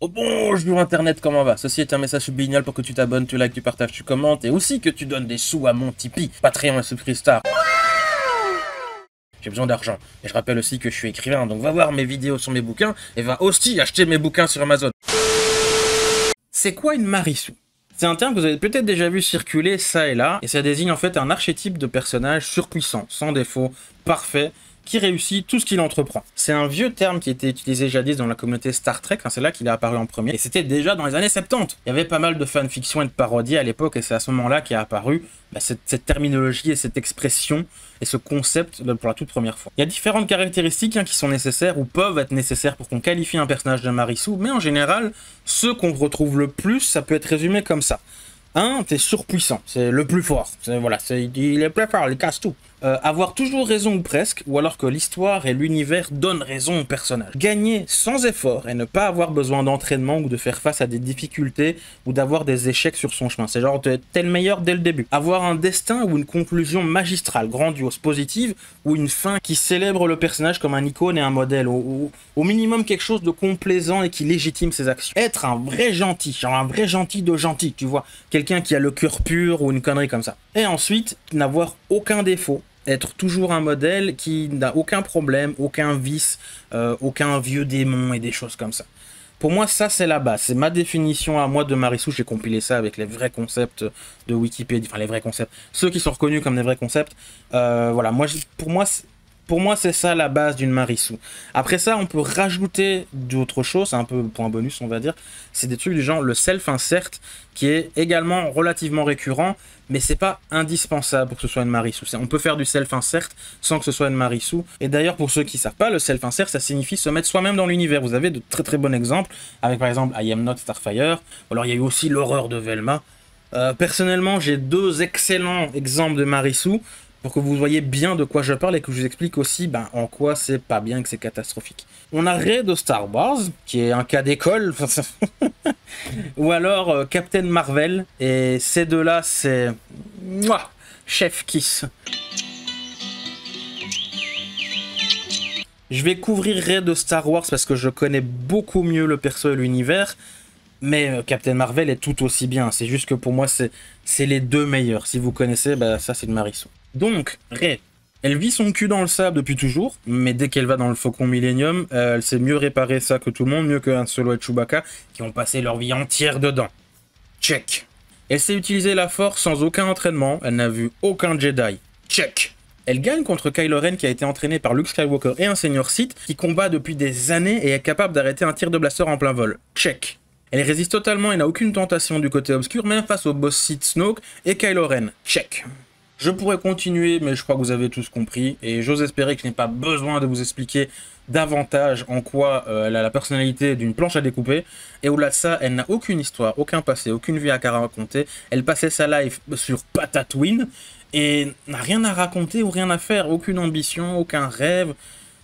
Oh bonjour internet, comment va? Ceci est un message subliminal pour que tu t'abonnes, tu likes, tu partages, tu commentes et aussi que tu donnes des sous à mon Tipeee, Patreon et Subscripstar. J'ai besoin d'argent. Et je rappelle aussi que je suis écrivain, donc va voir mes vidéos sur mes bouquins et va aussi acheter mes bouquins sur Amazon. C'est quoi une Marissou? C'est un terme que vous avez peut-être déjà vu circuler ça et là, et ça désigne en fait un archétype de personnage surpuissant, sans défaut, parfait, qui réussit tout ce qu'il entreprend. C'est un vieux terme qui était utilisé jadis dans la communauté Star Trek, hein, c'est là qu'il est apparu en premier, et c'était déjà dans les années 70. Il y avait pas mal de fanfiction et de parodies à l'époque, et c'est à ce moment-là qu'est apparu cette terminologie et cette expression et ce concept pour la toute première fois. Il y a différentes caractéristiques qui sont nécessaires ou peuvent être nécessaires pour qu'on qualifie un personnage de Marissou, mais en général, ceux qu'on retrouve le plus, ça peut être résumé comme ça. 1, t'es surpuissant, c'est le plus fort, voilà, il est plus fort, il casse tout. Avoir toujours raison ou presque, ou alors que l'histoire et l'univers donnent raison au personnage. Gagner sans effort et ne pas avoir besoin d'entraînement ou de faire face à des difficultés ou d'avoir des échecs sur son chemin. C'est genre, t'es le meilleur dès le début. Avoir un destin ou une conclusion magistrale, grandiose, positive, ou une fin qui célèbre le personnage comme un icône et un modèle, au minimum quelque chose de complaisant et qui légitime ses actions. Être un vrai gentil, genre un vrai gentil de gentil, tu vois, quelqu'un qui a le cœur pur ou une connerie comme ça. Et ensuite, n'avoir aucun défaut, être toujours un modèle qui n'a aucun problème, aucun vice, aucun vieux démon et des choses comme ça. Pour moi, ça, c'est la base. C'est ma définition à moi de Marissou. J'ai compilé ça avec les vrais concepts de Wikipédia. Enfin, les vrais concepts. Ceux qui sont reconnus comme des vrais concepts. Voilà, pour moi, c'est ça la base d'une Marissou. Après ça, on peut rajouter d'autres choses. C'est un peu point bonus, on va dire. C'est des trucs du genre le self-insert, qui est également relativement récurrent, mais c'est pas indispensable pour que ce soit une Marissou. On peut faire du self-insert sans que ce soit une Marissou. Et d'ailleurs, pour ceux qui savent pas, le self-insert, ça signifie se mettre soi-même dans l'univers. Vous avez de très très bons exemples, avec par exemple I Am Not Starfire, ou alors il y a eu aussi l'horreur de Velma. Personnellement, j'ai deux excellents exemples de Marissou, pour que vous voyez bien de quoi je parle et que je vous explique aussi en quoi c'est pas bien et que c'est catastrophique. On a Rey de Star Wars, qui est un cas d'école, ou alors Captain Marvel, et ces deux-là, c'est... Mouah, chef kiss. Je vais couvrir Rey de Star Wars parce que je connais beaucoup mieux le perso et l'univers, mais Captain Marvel est tout aussi bien, c'est juste que pour moi, c'est les deux meilleurs. Si vous connaissez, ça c'est de Marissou. Donc, Rey, elle vit son cul dans le sable depuis toujours, mais dès qu'elle va dans le Faucon Millennium, elle sait mieux réparer ça que tout le monde, mieux que Han Solo et Chewbacca, qui ont passé leur vie entière dedans. Check. Elle sait utiliser la force sans aucun entraînement, elle n'a vu aucun Jedi. Check. Elle gagne contre Kylo Ren qui a été entraîné par Luke Skywalker et un Seigneur Sith qui combat depuis des années et est capable d'arrêter un tir de blaster en plein vol. Check. Elle résiste totalement et n'a aucune tentation du côté obscur, même face au boss Sith Snoke et Kylo Ren. Check. Je pourrais continuer, mais je crois que vous avez tous compris, et j'ose espérer que je n'ai pas besoin de vous expliquer davantage en quoi elle a la personnalité d'une planche à découper, et au-delà de ça, elle n'a aucune histoire, aucun passé, aucune vie à raconter, elle passait sa life sur Patatouine, et n'a rien à raconter ou rien à faire, aucune ambition, aucun rêve.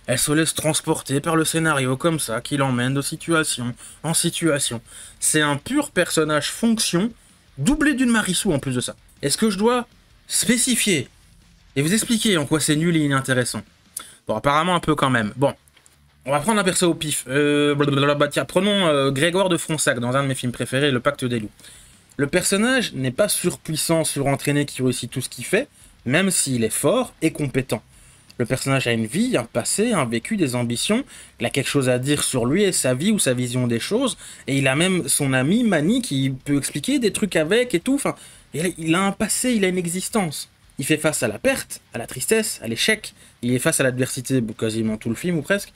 Elle se laisse transporter par le scénario comme ça, qui l'emmène de situation en situation. C'est un pur personnage fonction, doublé d'une Marissou en plus de ça. Est-ce que je dois spécifier et vous expliquer en quoi c'est nul et inintéressant? Bon, apparemment un peu quand même. Bon, on va prendre un perso au pif. Tiens, prenons Grégoire de Fronsac dans un de mes films préférés, Le Pacte des Loups. Le personnage n'est pas surpuissant, surentraîné, qui réussit tout ce qu'il fait, même s'il est fort et compétent. Le personnage a une vie, un passé, un vécu, des ambitions, il a quelque chose à dire sur lui et sa vie ou sa vision des choses, et il a même son ami Manny qui peut expliquer des trucs avec et tout, enfin, il a un passé, il a une existence. Il fait face à la perte, à la tristesse, à l'échec, il est face à l'adversité quasiment tout le film ou presque.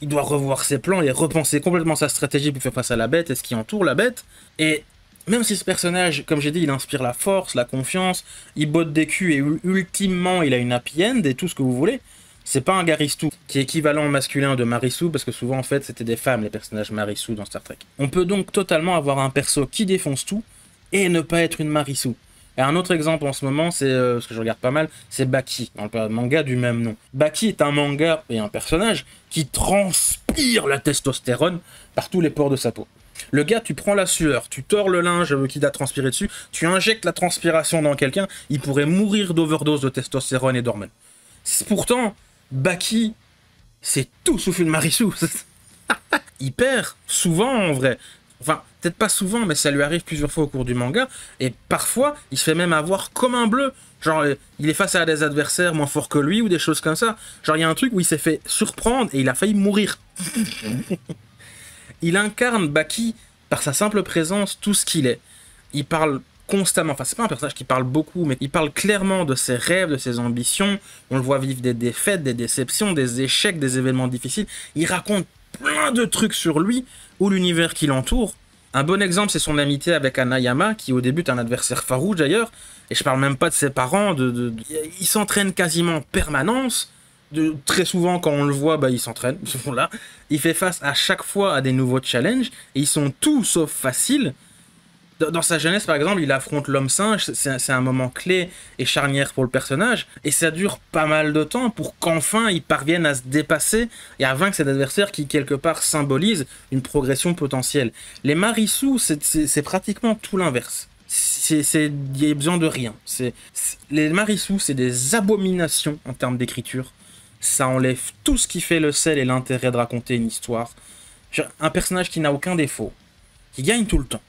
Il doit revoir ses plans et repenser complètement sa stratégie pour faire face à la bête et ce qui entoure la bête, et même si ce personnage, comme j'ai dit, il inspire la force, la confiance, il botte des culs et ultimement il a une happy end et tout ce que vous voulez, c'est pas un Garistou, qui est équivalent masculin de Marissou, parce que souvent en fait c'était des femmes les personnages Marissou dans Star Trek. On peut donc totalement avoir un perso qui défonce tout et ne pas être une Marissou. Et un autre exemple en ce moment, c'est ce que je regarde pas mal, c'est Baki, dans le manga du même nom. Baki est un manga et un personnage qui transpire la testostérone par tous les pores de sa peau. Le gars, tu prends la sueur, tu tords le linge qui t'a transpiré dessus, tu injectes la transpiration dans quelqu'un, il pourrait mourir d'overdose de testostérone et d'hormones. Pourtant, Baki, c'est tout sauf une Marissou. il perd souvent en vrai. Enfin, peut-être pas souvent, mais ça lui arrive plusieurs fois au cours du manga. Et parfois, il se fait même avoir comme un bleu. Genre, il est face à des adversaires moins forts que lui ou des choses comme ça. Genre, il y a un truc où il s'est fait surprendre et il a failli mourir. Il incarne Baki par sa simple présence tout ce qu'il est. Il parle constamment, enfin c'est pas un personnage qui parle beaucoup, mais il parle clairement de ses rêves, de ses ambitions. On le voit vivre des défaites, des déceptions, des échecs, des événements difficiles. Il raconte plein de trucs sur lui ou l'univers qui l'entoure. Un bon exemple, c'est son amitié avec Anayama, qui au début est un adversaire farouche d'ailleurs. Et je parle même pas de ses parents. Il s'entraîne quasiment en permanence. Très souvent, quand on le voit, bah, il s'entraîne. Là. Il fait face à chaque fois à des nouveaux challenges. Et ils sont tout sauf faciles. Dans sa jeunesse, par exemple, il affronte l'homme singe. C'est un moment clé et charnière pour le personnage. Et ça dure pas mal de temps pour qu'enfin il parvienne à se dépasser et à vaincre cet adversaire qui, quelque part, symbolise une progression potentielle. Les Marisu, c'est pratiquement tout l'inverse. Il y a besoin de rien. Les Marisu, c'est des abominations en termes d'écriture. Ça enlève tout ce qui fait le sel et l'intérêt de raconter une histoire. Un personnage qui n'a aucun défaut, qui gagne tout le temps,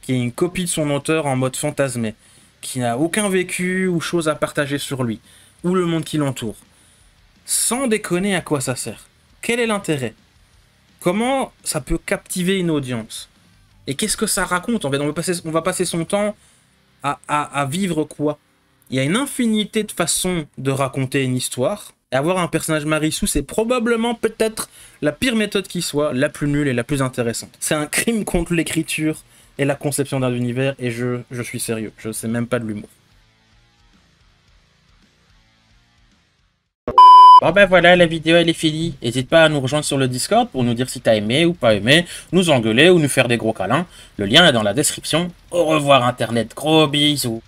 qui est une copie de son auteur en mode fantasmé, qui n'a aucun vécu ou chose à partager sur lui, ou le monde qui l'entoure. Sans déconner, à quoi ça sert? Quel est l'intérêt? Comment ça peut captiver une audience? Et qu'est-ce que ça raconte? En fait, on va passer son temps à vivre quoi? Il y a une infinité de façons de raconter une histoire. Et avoir un personnage Marisu, c'est probablement peut-être la pire méthode qui soit, la plus nulle et la plus intéressante. C'est un crime contre l'écriture et la conception d'un univers, et je suis sérieux, je sais même pas de l'humour. Bon ben voilà, la vidéo elle est finie. N'hésite pas à nous rejoindre sur le Discord pour nous dire si t'as aimé ou pas aimé, nous engueuler ou nous faire des gros câlins. Le lien est dans la description. Au revoir Internet, gros bisous.